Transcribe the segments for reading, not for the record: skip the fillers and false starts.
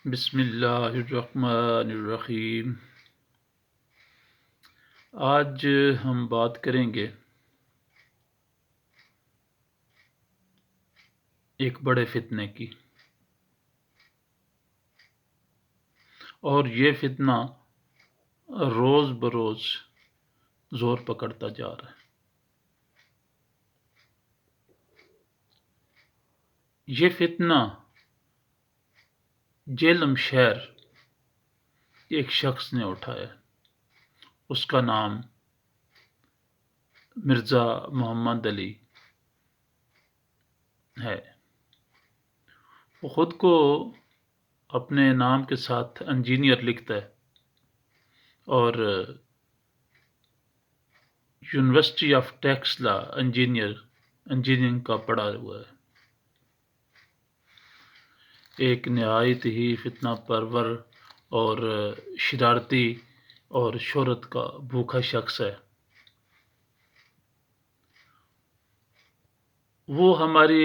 بسم اللہ الرحمن الرحیم۔ آج ہم بات کریں گے ایک بڑے فتنے کی، اور یہ فتنہ روز بروز زور پکڑتا جا رہا ہے۔ یہ فتنہ جیلم شہر ایک شخص نے اٹھایا، اس کا نام مرزا محمد علی ہے۔ وہ خود کو اپنے نام کے ساتھ انجینئر لکھتا ہے اور یونیورسٹی آف ٹیکسلا انجینئرنگ کا پڑھا ہوا ہے۔ ایک نہایت ہی فتنہ پرور اور شرارتی اور شہرت کا بھوکا شخص ہے۔ وہ ہماری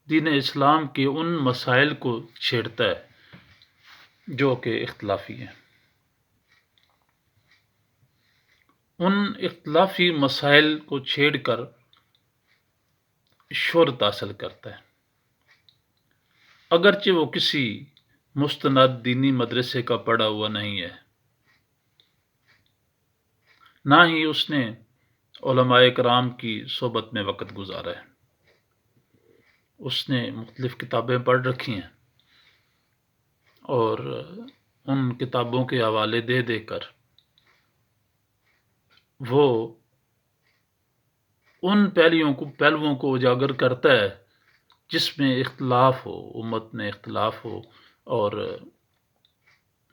دین اسلام کے ان مسائل کو چھیڑتا ہے جو کہ اختلافی ہیں۔ ان اختلافی مسائل کو چھیڑ کر شہرت حاصل کرتا ہے، اگرچہ وہ کسی مستند دینی مدرسے کا پڑھا ہوا نہیں ہے، نہ ہی اس نے علماء کرام کی صحبت میں وقت گزارا ہے۔ اس نے مختلف کتابیں پڑھ رکھی ہیں اور ان کتابوں کے حوالے دے دے کر وہ ان پہلوؤں کو اجاگر کرتا ہے جس میں اختلاف ہو، امت میں اختلاف ہو، اور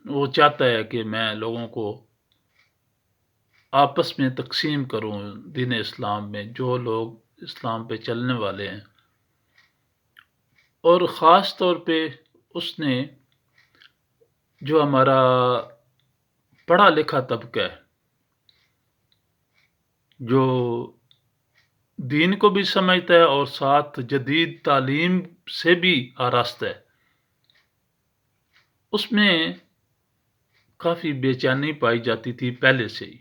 وہ چاہتا ہے کہ میں لوگوں کو آپس میں تقسیم کروں دین اسلام میں، جو لوگ اسلام پہ چلنے والے ہیں۔ اور خاص طور پہ اس نے جو ہمارا پڑھا لکھا طبقہ ہے، جو دین کو بھی سمجھتا ہے اور ساتھ جدید تعلیم سے بھی آراستہ ہے، اس میں کافی بے چینی پائی جاتی تھی پہلے سے ہی۔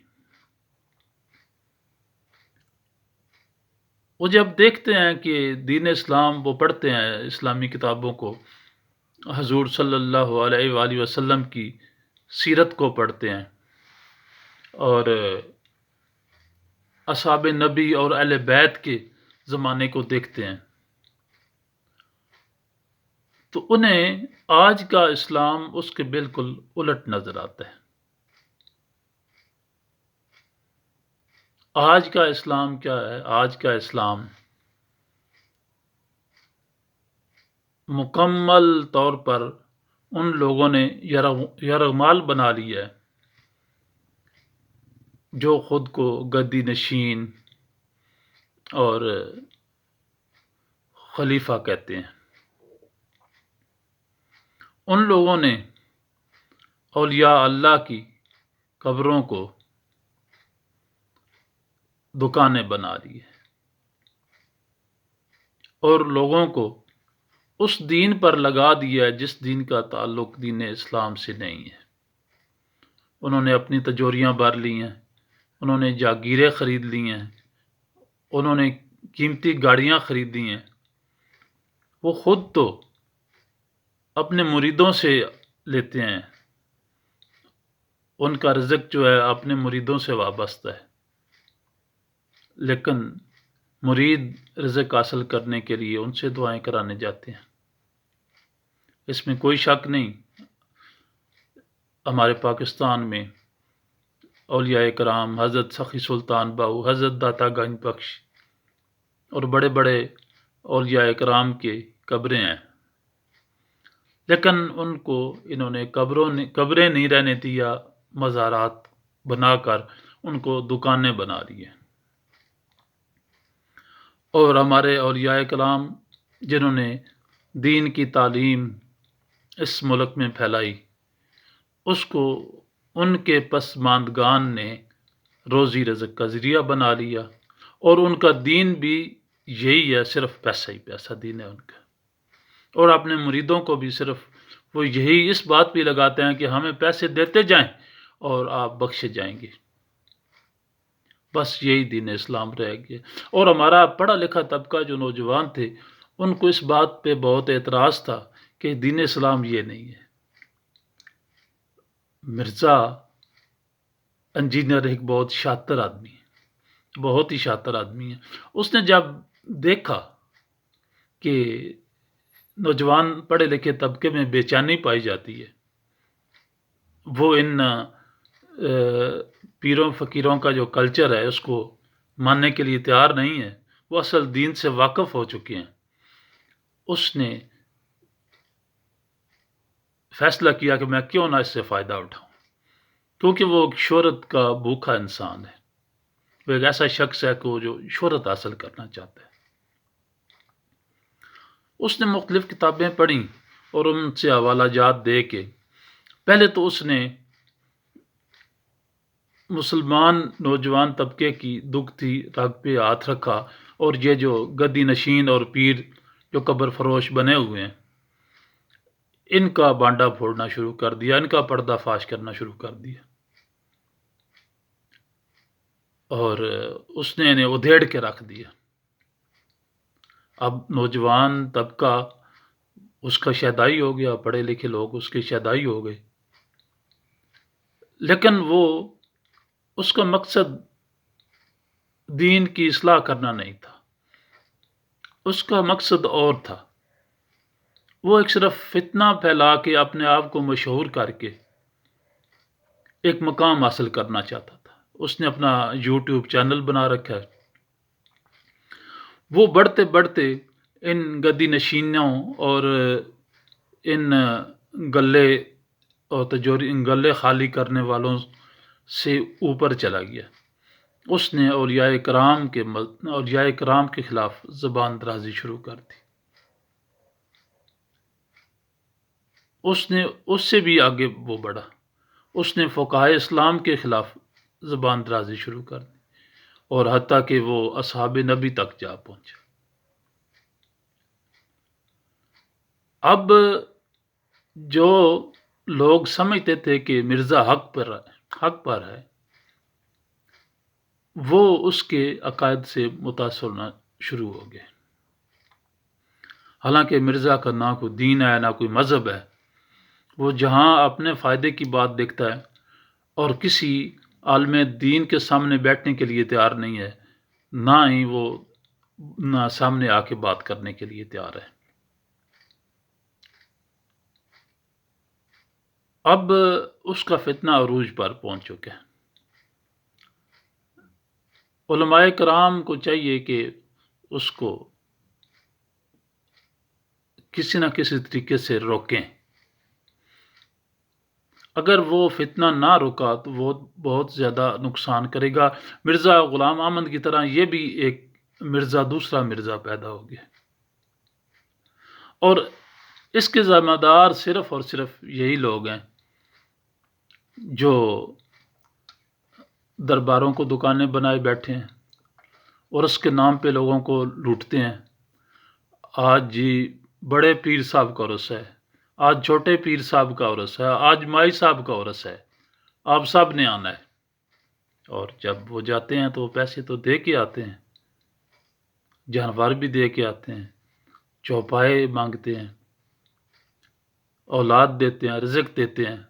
وہ جب دیکھتے ہیں کہ دین اسلام، وہ پڑھتے ہیں اسلامی کتابوں کو، حضور صلی اللہ علیہ وآلہ وسلم کی سیرت کو پڑھتے ہیں اور اصحاب نبی اور اہل بیت کے زمانے کو دیکھتے ہیں، تو انہیں آج کا اسلام اس کے بالکل الٹ نظر آتا ہے۔ آج کا اسلام کیا ہے؟ آج کا اسلام مکمل طور پر ان لوگوں نے یرغمال بنا لیا ہے جو خود کو گدی نشین اور خلیفہ کہتے ہیں۔ ان لوگوں نے اولیاء اللہ کی قبروں کو دکانیں بنا لی ہے اور لوگوں کو اس دین پر لگا دیا ہے جس دین کا تعلق دین اسلام سے نہیں ہے۔ انہوں نے اپنی تجوریاں بھر لی ہیں، انہوں نے جاگیریں خرید لی ہیں، انہوں نے قیمتی گاڑیاں خرید لی ہیں۔ وہ خود تو اپنے مریدوں سے لیتے ہیں، ان کا رزق جو ہے اپنے مریدوں سے وابستہ ہے، لیکن مرید رزق حاصل کرنے کے لیے ان سے دعائیں کرانے جاتے ہیں۔ اس میں کوئی شک نہیں، ہمارے پاکستان میں اولیاء کرام، حضرت سخی سلطان باہو، حضرت داتا گنج بخش اور بڑے بڑے اولیاء کرام کی قبریں ہیں، لیکن ان کو انہوں نے قبریں نہیں رہنے دیا، مزارات بنا کر ان کو دکانیں بنا لی ہیں۔ اور ہمارے اولیاء کرام جنہوں نے دین کی تعلیم اس ملک میں پھیلائی، اس کو ان کے پسماندگان نے روزی رزق کا ذریعہ بنا لیا، اور ان کا دین بھی یہی ہے، صرف پیسہ ہی پیسہ دین ہے ان کا، اور اپنے مریدوں کو بھی صرف وہ یہی اس بات پہ لگاتے ہیں کہ ہمیں پیسے دیتے جائیں اور آپ بخشے جائیں گے، بس یہی دین اسلام رہ گیا۔ اور ہمارا پڑھا لکھا طبقہ جو نوجوان تھے ان کو اس بات پہ بہت اعتراض تھا کہ دین اسلام یہ نہیں ہے۔ مرزا انجینئر ایک بہت شاطر آدمی ہے، بہت ہی شاطر آدمی ہے۔ اس نے جب دیکھا کہ نوجوان پڑھے لکھے طبقے میں بے چینی پائی جاتی ہے، وہ ان پیروں فقیروں کا جو کلچر ہے اس کو ماننے کے لیے تیار نہیں ہے، وہ اصل دین سے واقف ہو چکے ہیں، اس نے فیصلہ کیا کہ میں کیوں نہ اس سے فائدہ اٹھاؤں، کیونکہ وہ ایک شہرت کا بھوکا انسان ہے، وہ ایک ایسا شخص ہے کہ وہ جو شہرت حاصل کرنا چاہتا ہے۔ اس نے مختلف کتابیں پڑھیں اور ان سے حوالہ جات دے کے پہلے تو اس نے مسلمان نوجوان طبقے کی دکھتی رگ پہ ہاتھ رکھا اور یہ جو گدی نشین اور پیر جو قبر فروش بنے ہوئے ہیں ان کا بانڈا پھوڑنا شروع کر دیا، ان کا پردہ فاش کرنا شروع کر دیا، اور اس نے انہیں ادھیڑ کے رکھ دیا۔ اب نوجوان طبقہ اس کا شیدائی ہو گیا، پڑھے لکھے لوگ اس کے شیدائی ہو گئے، لیکن وہ اس کا مقصد دین کی اصلاح کرنا نہیں تھا، اس کا مقصد اور تھا۔ وہ ایک صرف فتنہ پھیلا کے اپنے آپ کو مشہور کر کے ایک مقام حاصل کرنا چاہتا تھا۔ اس نے اپنا یوٹیوب چینل بنا رکھا ہے، وہ بڑھتے بڑھتے ان گدی نشینوں اور ان گلے اور گلے خالی کرنے والوں سے اوپر چلا گیا۔ اس نے اولیاء کرام کے خلاف زبان درازی شروع کر دی۔ اس سے بھی آگے وہ بڑھا، اس نے فقہائے اسلام کے خلاف زبان درازی شروع کر دی اور حتیٰ کہ وہ اصحاب نبی تک جا پہنچا۔ اب جو لوگ سمجھتے تھے کہ مرزا حق پر ہے وہ اس کے عقائد سے متاثر ہونا شروع ہو گئے، حالانکہ مرزا کا نہ کوئی دین ہے نہ کوئی مذہب ہے، وہ جہاں اپنے فائدے کی بات دیکھتا ہے اور کسی عالم دین کے سامنے بیٹھنے کے لیے تیار نہیں ہے، نہ ہی وہ سامنے آ کے بات کرنے کے لیے تیار ہے۔ اب اس کا فتنہ عروج پر پہنچ چکا ہے۔ علماء کرام کو چاہیے کہ اس کو کسی نہ کسی طریقے سے روکیں، اگر وہ فتنہ نہ روکا تو وہ بہت زیادہ نقصان کرے گا۔ مرزا غلام احمد کی طرح یہ بھی ایک دوسرا مرزا پیدا ہو گیا، اور اس کے ذمہ دار صرف اور صرف یہی لوگ ہیں جو درباروں کو دکانیں بنائے بیٹھے ہیں اور اس کے نام پہ لوگوں کو لوٹتے ہیں۔ آج جی بڑے پیر صاحب کا عرس ہے، آج چھوٹے پیر صاحب کا عرس ہے، آج مائی صاحب کا عرس ہے، آپ سب نے آنا ہے، اور جب وہ جاتے ہیں تو وہ پیسے تو دے کے آتے ہیں، جانور بھی دے کے آتے ہیں، چوپائے مانگتے ہیں، اولاد دیتے ہیں، رزق دیتے ہیں،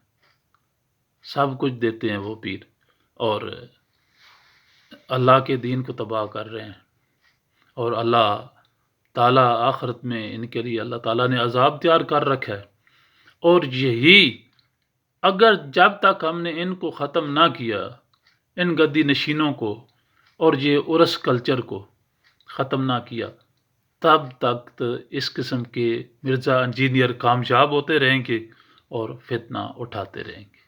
سب کچھ دیتے ہیں وہ پیر، اور اللہ کے دین کو تباہ کر رہے ہیں، اور اللہ تعالیٰ آخرت میں ان کے لیے اللہ تعالیٰ نے عذاب تیار کر رکھا ہے۔ اور یہی اگر جب تک ہم نے ان کو ختم نہ کیا، ان گدی نشینوں کو اور یہ عرس کلچر کو ختم نہ کیا، تب تک تو اس قسم کے مرزا انجینئر کامیاب ہوتے رہیں گے اور فتنہ اٹھاتے رہیں گے۔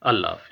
اللہ حافظ۔